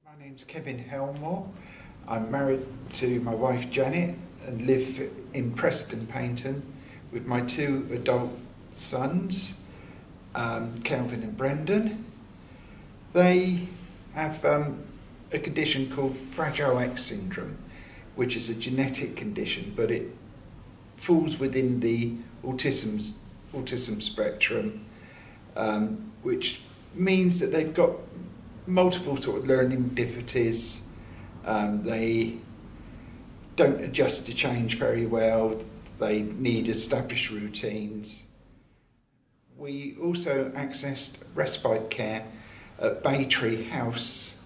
My name's Kevin Helmore. I'm married to my wife Janet and live in Preston, Paynton, with my two adult sons, Kelvin and Brendan. They have a condition called Fragile X syndrome, which is a genetic condition, but it falls within the autism spectrum, which means that they've got multiple sort of learning difficulties. They don't adjust to change very well. They need established routines. We also accessed respite care at Baytree House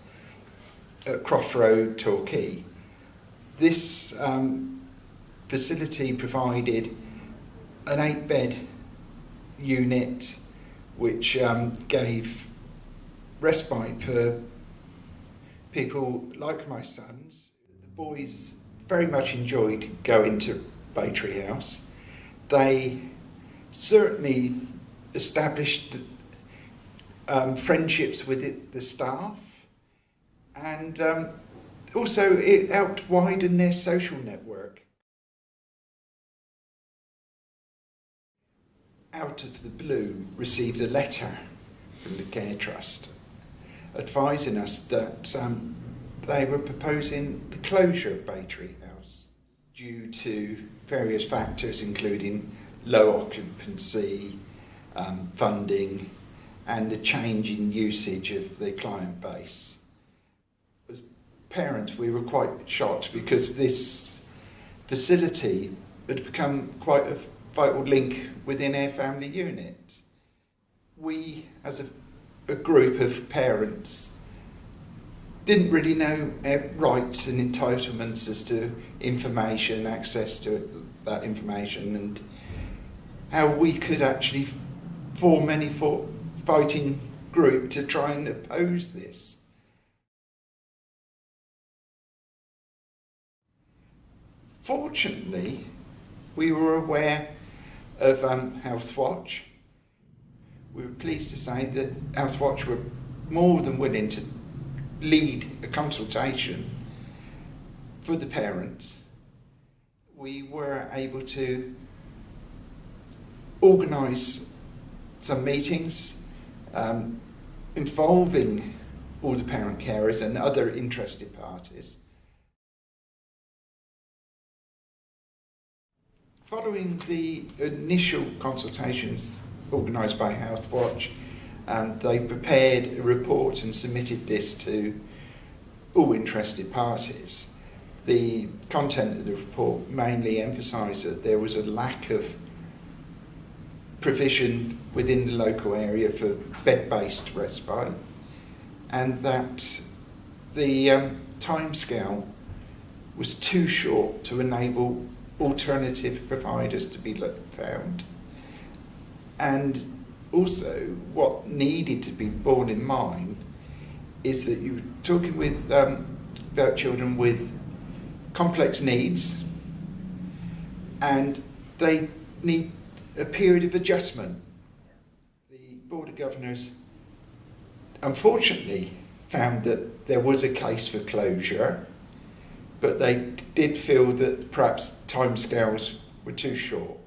at Croft Road, Torquay. This facility provided an 8-bed unit which gave respite for people like my sons. The boys very much enjoyed going to Baytree House. They certainly established friendships with the staff, and also it helped widen their social network. Out of the blue, received a letter from the Care Trust advising us that they were proposing the closure of Baytree House due to various factors, including low occupancy, funding, and the change in usage of their client base. As parents, we were quite shocked because this facility had become quite a vital link within our family unit. We, as a group of parents, didn't really know our rights and entitlements as to information, access to that information, and how we could actually form any fighting group to try and oppose this. Fortunately, we were aware of Health Watch. We were pleased to say that Health Watch were more than willing to lead a consultation for the parents. We were able to organise some meetings involving all the parent carers and other interested parties. Following the initial consultations organised by Health Watch, they prepared a report and submitted this to all interested parties. The content of the report mainly emphasised that there was a lack of provision within the local area for bed-based respite, and that the timescale was too short to enable alternative providers to be found. And also, what needed to be borne in mind is that you're talking with about children with complex needs, and they need a period of adjustment. The Board of Governors unfortunately found that there was a case for closure, but they did feel that perhaps timescales were too short.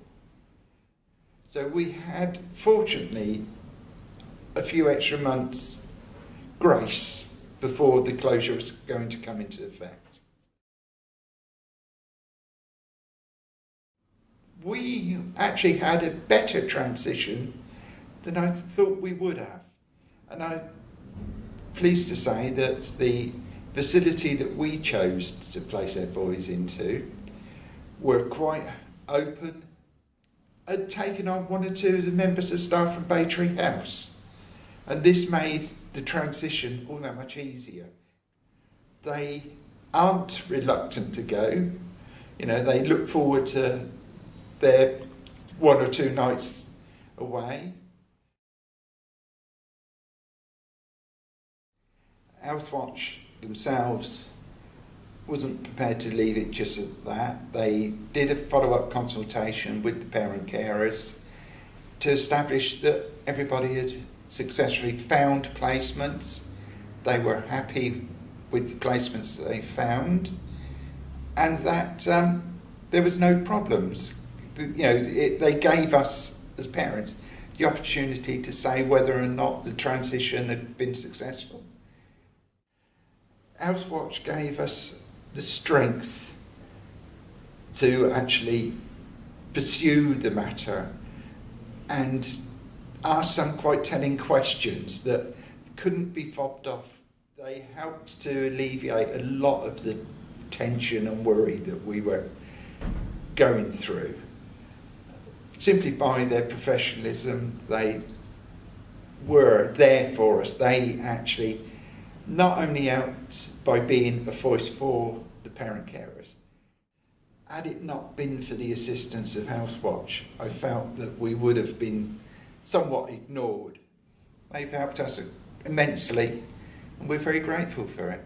So we had, fortunately, a few extra months' grace before the closure was going to come into effect. We actually had a better transition than I thought we would have. And I'm pleased to say that the facility that we chose to place our boys into were quite open, had taken on one or two of the members of staff from Baytree House, and this made the transition all that much easier. They aren't reluctant to go, they look forward to their 1 or 2 nights away. Health Watch themselves wasn't prepared to leave it just at that. They did a follow-up consultation with the parent carers to establish that everybody had successfully found placements. They were happy with the placements that they found, and that there was no problems. They gave us as parents the opportunity to say whether or not the transition had been successful. Housewatch gave us the strength to actually pursue the matter and ask some quite telling questions that couldn't be fobbed off. They helped to alleviate a lot of the tension and worry that we were going through. Simply by their professionalism, they were there for us. They actually not only helped by being a voice for the parent carers. Had it not been for the assistance of Housewatch, I felt that we would have been somewhat ignored. They've helped us immensely, and we're very grateful for it.